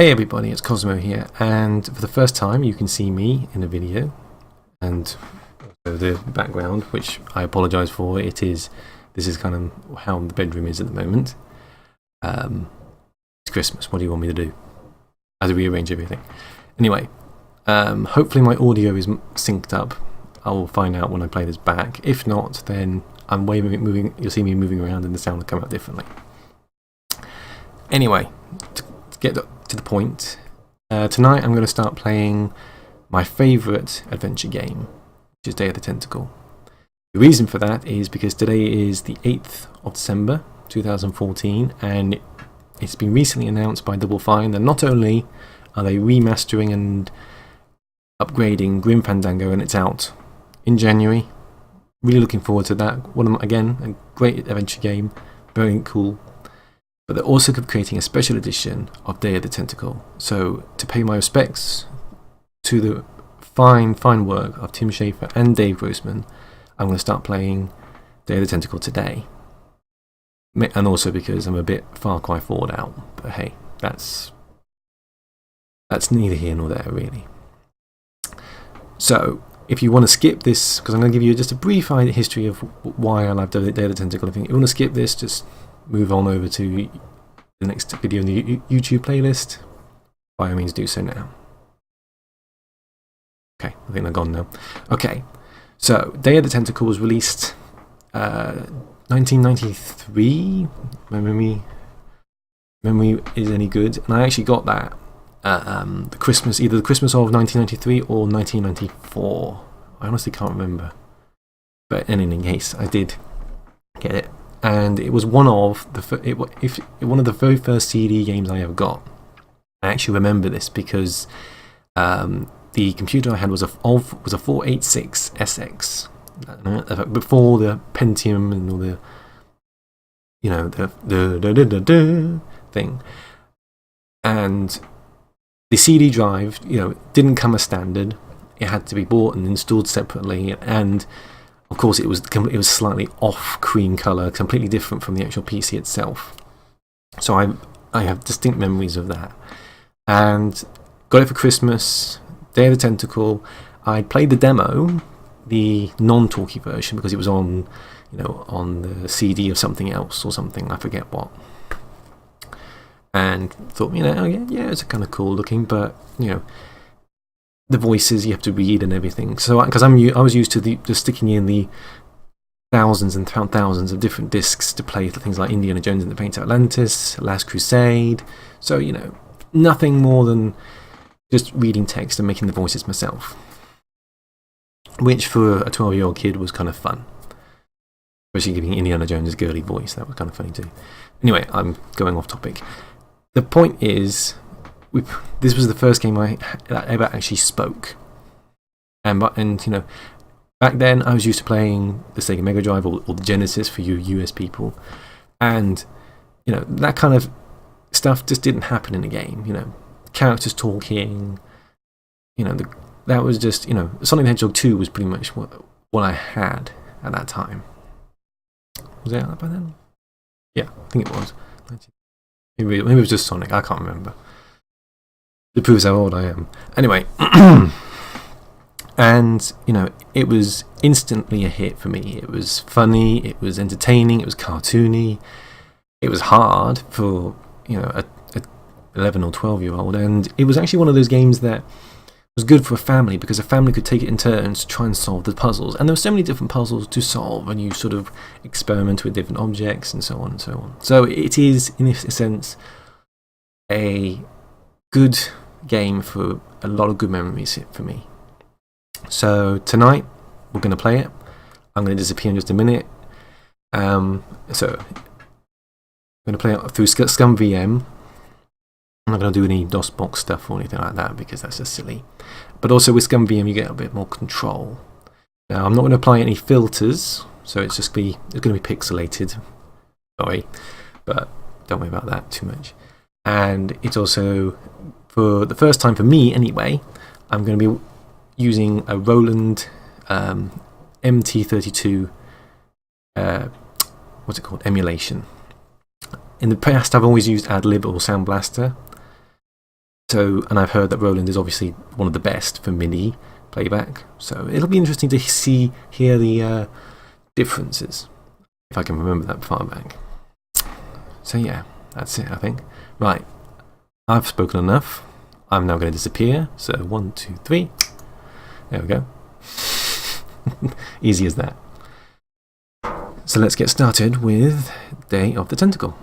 Hey everybody, it's Cosmo here, and for the first time you can see me in a video, and the background, which I apologise for. This is kind of how the bedroom is at the moment. It's Christmas. What do you want me to do? I have to rearrange everything. Anyway, hopefully my audio is synced up. I will find out when I play this back. If not, then I'm moving. You'll see me moving around, and the sound will come out differently. Anyway, to get to the point, tonight I'm going to start playing my favourite adventure game, which is Day of the Tentacle. The reason for that is because today is the 8th of December 2014, and it's been recently announced by Double Fine that not only are they remastering and upgrading Grim Fandango, and it's out in January. Really looking forward to that. Again, a great adventure game, very cool. But they're also creating a special edition of Day of the Tentacle. So to pay my respects to the fine work of Tim Schafer and Dave Grossman, I'm going to start playing Day of the Tentacle today. And also because I'm a bit Far Cry 4'd out. But hey, that's neither here nor there, really. So if you want to skip this, because I'm going to give you just a brief history of why I love Day of the Tentacle. If you want to skip this, just move on over to the next video in the YouTube playlist. By all means, do so now. Okay, I think they're gone now. Okay, so Day of the Tentacle was released 1993. My memory is any good, and I actually got that either the Christmas of 1993 or 1994. I honestly can't remember, but in any case, I did get it. And it was one of the very first CD games I ever got. I actually remember this because the computer I had was a 486 SX before the Pentium and all the the thing. And the CD drive didn't come as standard. It had to be bought and installed separately, and of course, it was slightly off cream colour, completely different from the actual PC itself. So I have distinct memories of that. And got it for Christmas, Day of the Tentacle. I played the demo, the non-talkie version, because it was on the CD of something else or something. I forget what. And thought, it's kind of cool looking, but the voices you have to read and everything. So because I was used to just sticking in the thousands and thousands of different discs to play things like Indiana Jones and the Fate of Atlantis, Last Crusade. So nothing more than just reading text and making the voices myself, which for a 12-year-old kid was kind of fun, especially giving Indiana Jones' girly voice. That was kind of funny too. Anyway, I'm going off topic. The point is, this was the first game that ever actually spoke, and back then I was used to playing the Sega Mega Drive or the Genesis for you US people, and that kind of stuff just didn't happen in the game. Characters talking, that was just Sonic the Hedgehog 2 was pretty much what I had at that time. Was it out by then? Yeah, I think it was. Maybe it was just Sonic. I can't remember. It proves how old I am. Anyway, and it was instantly a hit for me. It was funny, it was entertaining, it was cartoony, it was hard for a 11 or 12-year-old, and it was actually one of those games that was good for a family because a family could take it in turns to try and solve the puzzles. And there were so many different puzzles to solve, and you sort of experiment with different objects and so on and so on. So it is, in a sense, a good game for a lot of good memories for me. So tonight we're going to play it. I'm going to disappear in just a minute. So I'm going to play it through Scum VM. I'm not going to do any DOSBox stuff or anything like that because that's just silly. But also with Scum VM you get a bit more control. Now I'm not going to apply any filters, so it's going to be pixelated. Sorry, but don't worry about that too much. And it's also, for the first time for me anyway, I'm going to be using a Roland MT32 emulation. In the past I've always used AdLib or Sound Blaster, So, and I've heard that Roland is obviously one of the best for MIDI playback. So it'll be interesting to hear the differences, if I can remember that far back. So yeah, that's it, I think. Right, I've spoken enough. I'm now going to disappear. So 1, 2, 3. There we go. Easy as that. So let's get started with Day of the Tentacle.